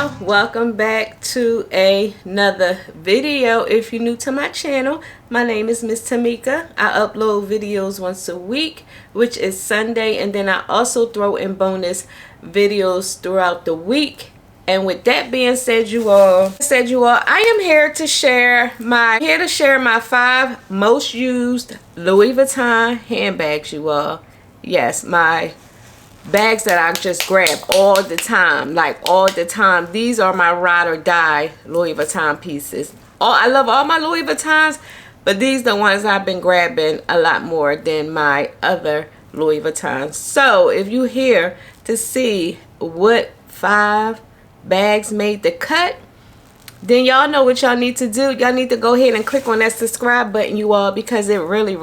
y'all, welcome back to another video. If you're new to my channel, my name is Miss Tamika. I upload videos once a week, which is Sunday, and then I also throw in bonus videos throughout the week. And with that being said, you all, I am here to share my 5 most used Louis Vuitton handbags, you all. Yes, my bags that I just grab all the time, like all the time. These are my ride or die Louis Vuitton pieces. I love all my Louis Vuittons, but these are the ones I've been grabbing a lot more than my other Louis Vuittons. So if you're here to see what 5 bags made the cut, then y'all know what y'all need to do. Y'all need to go ahead and click on that subscribe button, you all, because it really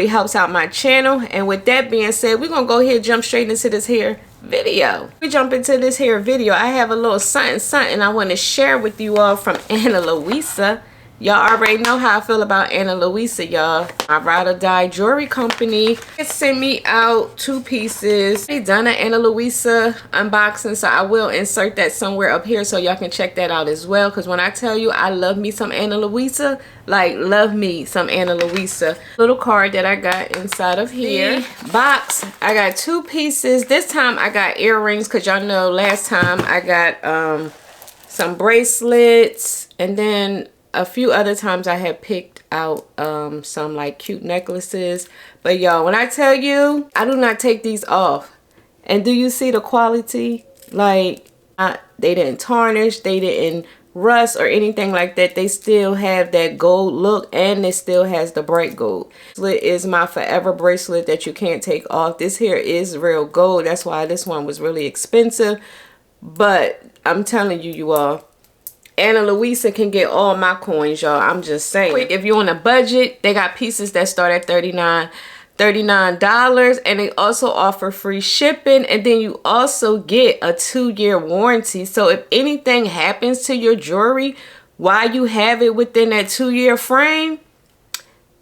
helps out my channel. And with that being said, we're gonna go ahead and jump straight into this here video. We jump into this here video. I have a little something I want to share with you all from Ana Luisa. Y'all already know how I feel about Ana Luisa, y'all. My ride or die jewelry company. It sent me out 2 pieces. They done an Ana Luisa unboxing, so I will insert that somewhere up here so y'all can check that out as well. Because when I tell you I love me some Ana Luisa, like love me some Ana Luisa. Little card that I got inside of here. Box, I got 2 pieces. This time I got earrings, because y'all know last time I got some bracelets, and then a few other times I had picked out some like cute necklaces. But y'all, when I tell you, I do not take these off. And do you see the quality? Like, they didn't tarnish, they didn't rust or anything like that. They still have that gold look, and it still has the bright gold. This is my forever bracelet that you can't take off. This here is real gold. That's why this one was really expensive. But I'm telling you, you all, Ana Luisa can get all my coins, y'all. I'm just saying. If you're on a budget, they got pieces that start at $39, and they also offer free shipping, and then you also get a 2-year warranty. So if anything happens to your jewelry while you have it within that 2-year frame,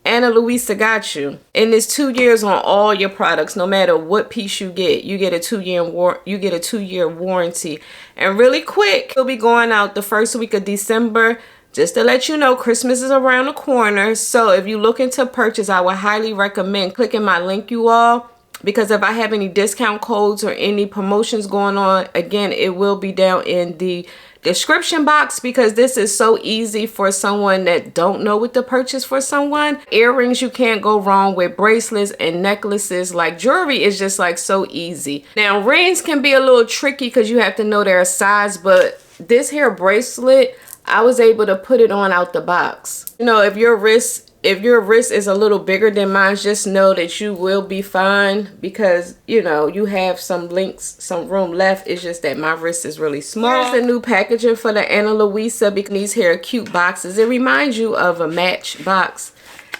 Ana Luisa got you. And it's 2 years on all your products. No matter what piece you get a 2-year warranty. And really quick, we'll be going out the first week of December. Just to let you know, Christmas is around the corner. So if you're looking to purchase, I would highly recommend clicking my link, you all. Because if I have any discount codes or any promotions going on, again, it will be down in the description box, because this is so easy for someone that don't know what to purchase for someone. Earrings, you can't go wrong with. Bracelets and necklaces, like jewelry is just like so easy. Now rings can be a little tricky because you have to know their size, but this here bracelet, I was able to put it on out the box. You know, if your wrist is a little bigger than mine, just know that you will be fine, because you know you have some room left. It's just that my wrist is really small. Here's the new packaging for the Ana Luisa, because these here are cute boxes. It reminds you of a match box.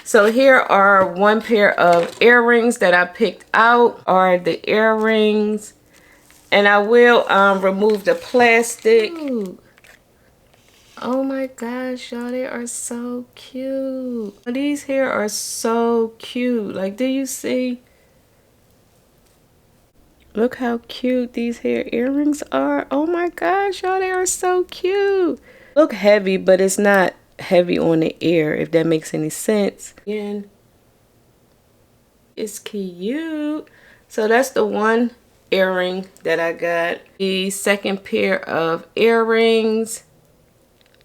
So here are 1 pair of earrings that I picked out, are the earrings, and I will remove the plastic. Ooh. Oh my gosh, y'all, they are so cute. These here are so cute. Like, do you see? Look how cute these here earrings are. Oh my gosh, y'all, they are so cute. Look heavy, but it's not heavy on the ear, if that makes any sense. Again, it's cute. So that's the 1 earring that I got. The second pair of earrings,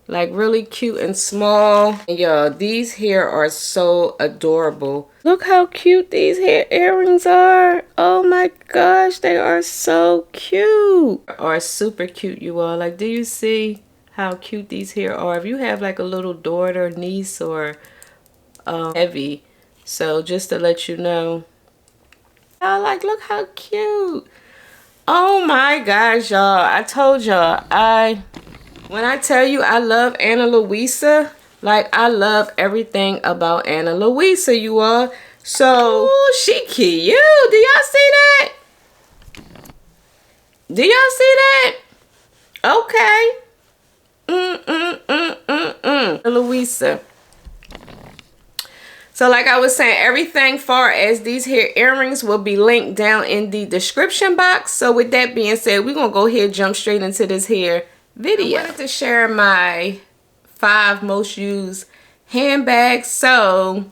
like really cute and small. And y'all, these here are so adorable. Look how cute these hair earrings are. Oh my gosh, they are so cute. Are super cute, you all. Like, do you see how cute these here are? If you have like a little daughter, niece, or heavy. So just to let you know, y'all, like, look how cute. Oh my gosh, y'all, I told y'all, when I tell you I love Ana Luisa, like, I love everything about Ana Luisa, you all. So, ooh, she cute. Do y'all see that? Do y'all see that? Okay. Luisa. So like I was saying, everything far as these here earrings will be linked down in the description box. So with that being said, we're gonna go ahead and jump straight into this here video. I wanted to share my 5 most used handbags. So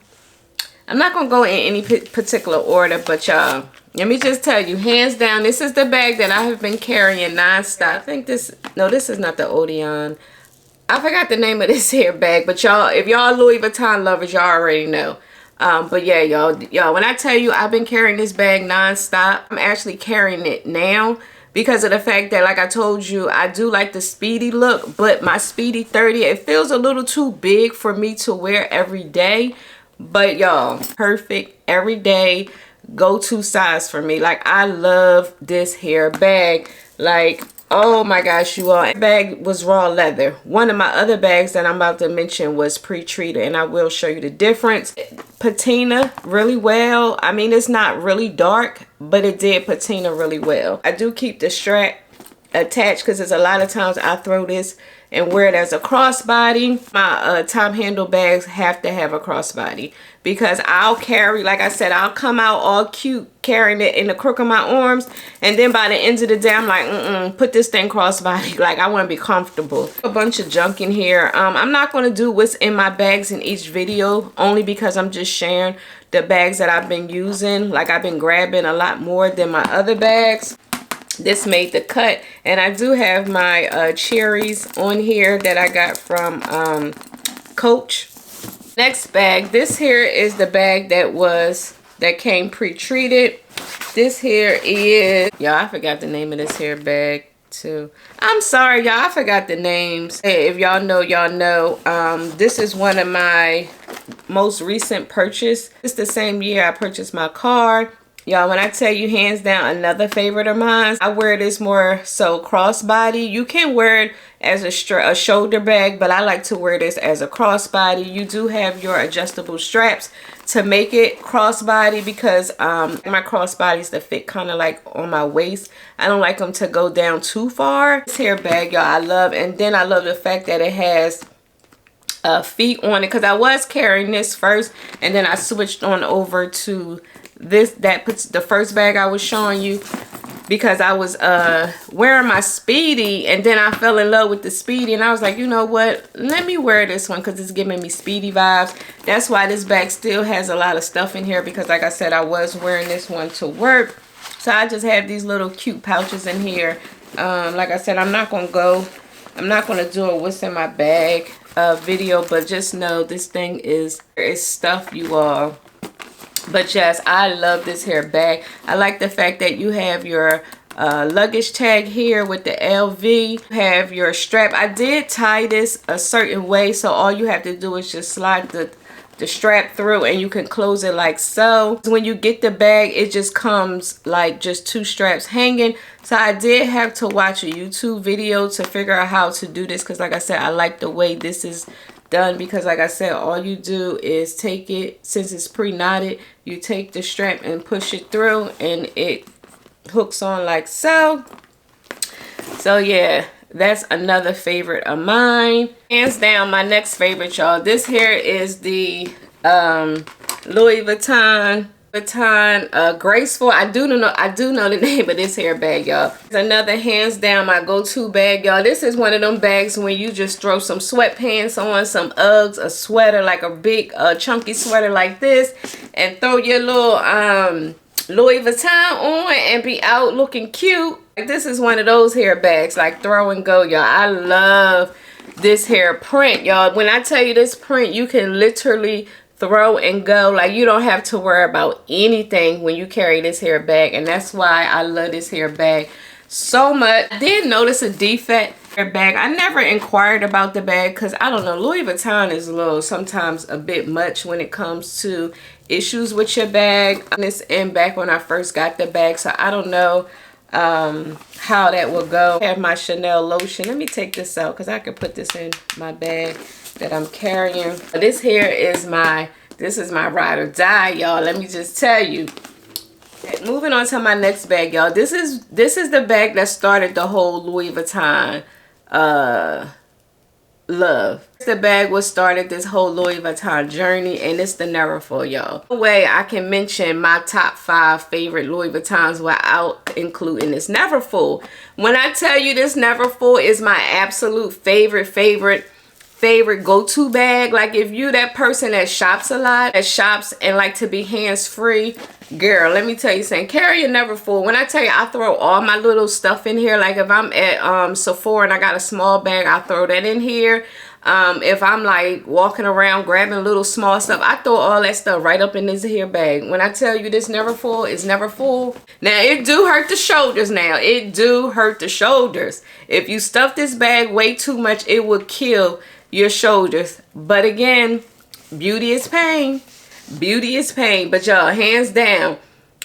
I'm not gonna go in any particular order, but y'all, let me just tell you, hands down, this is the bag that I have been carrying nonstop. I think this, no, this is not the Odeon. I forgot the name of this here bag, but y'all, if y'all Louis Vuitton lovers, y'all already know. But yeah, y'all, when I tell you I've been carrying this bag nonstop, I'm actually carrying it now because of the fact that, like I told you, I do like the speedy look, but my speedy 30, it feels a little too big for me to wear every day. But y'all, perfect everyday go-to size for me. Like, I love this hair bag. Like, oh my gosh, you all, that bag was raw leather. One of my other bags that I'm about to mention was pre-treated, and I will show you the difference. Patina really well. I mean, it's not really dark, but it did patina really well. I do keep the strap attached because there's a lot of times I throw this and wear it as a crossbody. My top handle bags have to have a crossbody because I'll carry, like I said, I'll come out all cute carrying it in the crook of my arms, and then by the end of the day I'm like, put this thing crossbody. Like, I want to be comfortable. A bunch of junk in here. I'm not going to do what's in my bags in each video, only because I'm just sharing the bags that I've been using. Like, I've been grabbing a lot more than my other bags. This made the cut, and I do have my cherries on here that I got from Coach. Next bag, this here is the bag that came pre-treated. This here is, y'all, I forgot the name of this hair bag too. I'm sorry, y'all, I forgot the names. Hey, if y'all know, y'all know. This is one of my most recent purchase. It's the same year I purchased my car. Y'all, when I tell you, hands down, another favorite of mine, I wear this more so crossbody. You can wear it as a shoulder bag, but I like to wear this as a crossbody. You do have your adjustable straps to make it crossbody because my crossbodies that fit kind of like on my waist. I don't like them to go down too far. This hair bag, y'all, I love. And then I love the fact that it has feet on it, because I was carrying this first and then I switched on over to this, the first bag I was showing you, because I was wearing my Speedy, and then I fell in love with the Speedy, and I was like, you know what, let me wear this one because it's giving me Speedy vibes. That's why this bag still has a lot of stuff in here, because like I said, I was wearing this one to work. So I just have these little cute pouches in here. Like I said, I'm not gonna do a what's in my bag video, but just know this thing is stuff, you all. But yes, I love this hair bag. I like the fact that you have your luggage tag here with the LV. You have your strap. I did tie this a certain way, so all you have to do is just slide the strap through and you can close it like so. When you get the bag, it just comes like just 2 straps hanging. So I did have to watch a YouTube video to figure out how to do this, because like I said, I like the way this is done, because like I said, all you do is take it, since it's pre-knotted, you take the strap and push it through and it hooks on like so. So yeah, that's another favorite of mine. Hands down, my next favorite, y'all, this here is the Louis Vuitton Graceful. I do know the name of this hair bag, y'all. It's another hands down my go-to bag, y'all. This is one of them bags when you just throw some sweatpants on, some Uggs, a sweater, like a big chunky sweater like this, and throw your little Louis Vuitton on and be out looking cute. This is one of those hair bags, like throw and go, y'all. I love this hair print, y'all. When I tell you this print, you can literally throw and go. Like, you don't have to worry about anything when you carry this hair bag, and that's why I love this hair bag so much. I did notice a defect hair bag. I never inquired about the bag because I don't know, Louis Vuitton is a little, sometimes a bit much when it comes to issues with your bag. This and back when I first got the bag, so I don't know how that will go. I have my Chanel lotion. Let me take this out because I could put this in my bag that I'm carrying. This here is this is my ride or die, y'all. Let me just tell you. Moving on to my next bag, y'all. This is the bag that started the whole Louis Vuitton love. The bag was started this whole Louis Vuitton journey, and it's the Neverfull, y'all. No way I can mention my top 5 favorite Louis Vuittons without including this Neverfull. When I tell you this Neverfull is my absolute favorite go-to bag, like if you that person that shops a lot, that shops and like to be hands-free, girl, let me tell you something, carry a Neverfull. When I tell you I throw all my little stuff in here, like if I'm at Sephora and I got a small bag, I throw that in here. If I'm like walking around grabbing little small stuff, I throw all that stuff right up in this here bag. When I tell you this Neverfull is Neverfull. Now it do hurt the shoulders. Now it do hurt the shoulders. If you stuff this bag way too much, it will kill your shoulders. But again, beauty is pain. Beauty is pain. But y'all, hands down,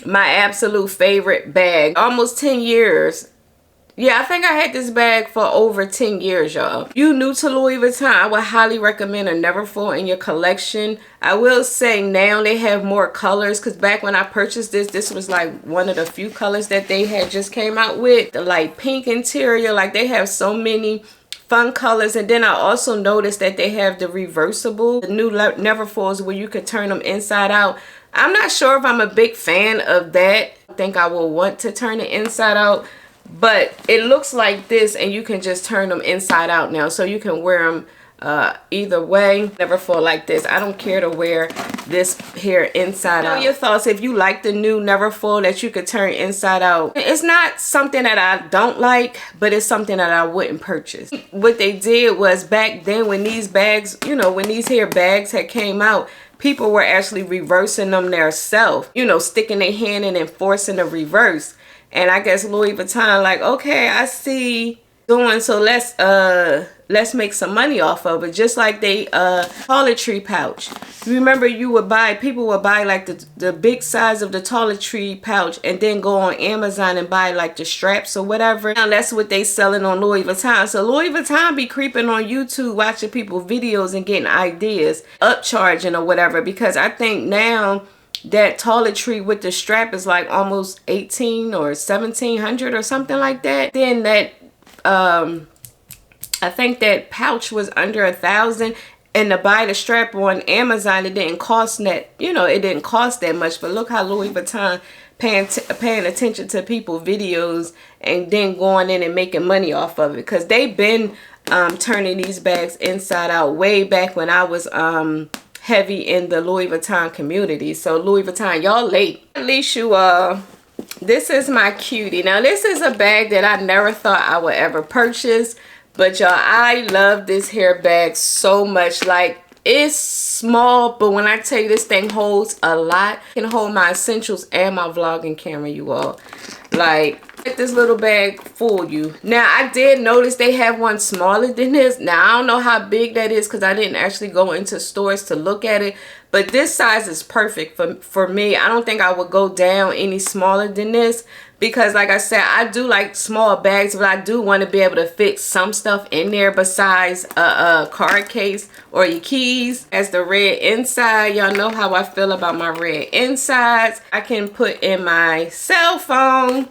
my absolute favorite bag. Almost 10 years. Yeah, I think I had this bag for over 10 years, y'all. You new to Louis Vuitton, I would highly recommend a Neverfull in your collection. I will say now they have more colors, because back when I purchased this was like one of the few colors that they had just came out with. The light pink interior, like they have so many fun colors. And then I also noticed that they have the reversible, the new Neverfulls where you could turn them inside out. I'm not sure if I'm a big fan of that. I think I will want to turn it inside out. But it looks like this, and you can just turn them inside out now, so you can wear them either way. Neverfull like this. I don't care to wear this here inside out. Your thoughts if you like the new Neverfull that you could turn inside out. It's not something that I don't like, but it's something that I wouldn't purchase. What they did was back then when these bags, you know, when these here bags had came out, people were actually reversing them themselves, you know, sticking their hand in and forcing a reverse. And I guess Louis Vuitton like, okay, I see doing, so let's make some money off of it. Just like they toiletry pouch. Remember, people would buy like the big size of the toiletry pouch and then go on Amazon and buy like the straps or whatever. Now that's what they selling on Louis Vuitton. So Louis Vuitton be creeping on YouTube, watching people videos and getting ideas, upcharging or whatever, because I think now that toiletry with the strap is like almost 18 or 1700 or something like that. Then that I think that pouch was under 1,000, and to buy the strap on Amazon, it didn't cost that, you know, it didn't cost that much. But look how Louis Vuitton paying attention to people's videos and then going in and making money off of it, because they've been turning these bags inside out way back when I was heavy in the Louis Vuitton community. So Louis Vuitton, y'all late. At least you this is my cutie. Now this is a bag that I never thought I would ever purchase, but y'all, I love this hair bag so much. Like, it's small, but when I tell you this thing holds a lot, it can hold my essentials and my vlogging camera, you all. Like, let this little bag fool you. Now I did notice they have one smaller than this. Now I don't know how big that is because I didn't actually go into stores to look at it, but this size is perfect for me. I don't think I would go down any smaller than this, because like I said, I do like small bags, but I do want to be able to fit some stuff in there besides a card case or your keys. As the red inside, y'all know how I feel about my red insides. I can put in my cell phone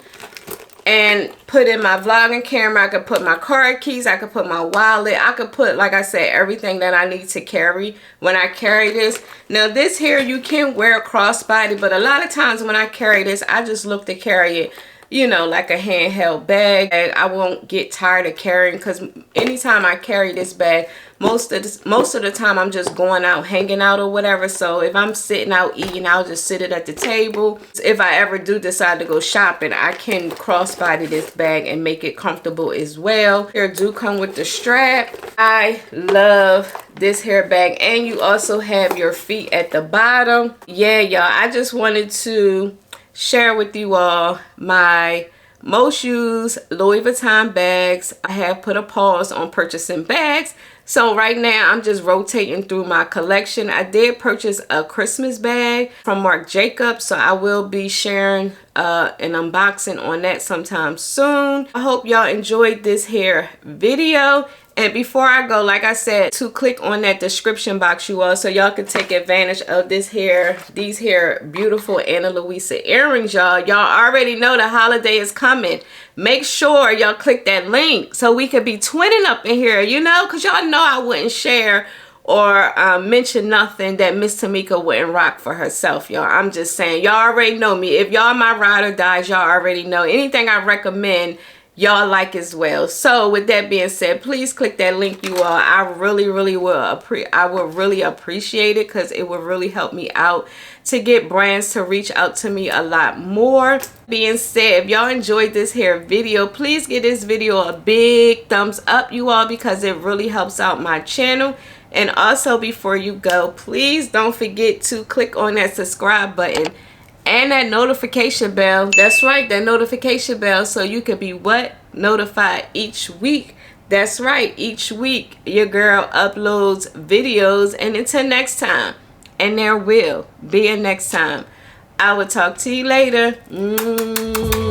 and put in my vlogging camera. I could put my card keys. I could put my wallet. I could put, like I said, everything that I need to carry when I carry this. Now this here, you can wear a crossbody, but a lot of times when I carry this, I just look to carry it, you know, like a handheld bag. I won't get tired of carrying, because anytime I carry this bag, most of the time I'm just going out hanging out or whatever. So if I'm sitting out eating, I'll just sit it at the table. If I ever do decide to go shopping, I can crossbody this bag and make it comfortable as well. Here do come with the strap. I love this hair bag, and you also have your feet at the bottom. Yeah, y'all, I just wanted to share with you all my most used Louis Vuitton bags. I have put a pause on purchasing bags, so right now I'm just rotating through my collection. I did purchase a Christmas bag from Marc Jacobs, so I will be sharing an unboxing on that sometime soon. I hope y'all enjoyed this here video, And before I go, like I said, to click on that description box, you all, so y'all can take advantage of these here beautiful Ana Luisa earrings, y'all. Y'all already know the holiday is coming. Make sure y'all click that link so we could be twinning up in here, you know, because y'all know I wouldn't share or mention nothing that Miss Tamika wouldn't rock for herself, y'all. I'm just saying, y'all already know me. If y'all my ride or dies, y'all already know anything I recommend, y'all like as well. So with that being said, please click that link, you all. I really will really appreciate it, because it would really help me out to get brands to reach out to me a lot more. Being said, if y'all enjoyed this here video, please give this video a big thumbs up, you all, because it really helps out my channel. And also, before you go, please don't forget to click on that subscribe button and that notification bell. That's right, that notification bell, so you can be what? Notified each week. That's right, each week your girl uploads videos. And until next time, and there will be a next time, I will talk to you later.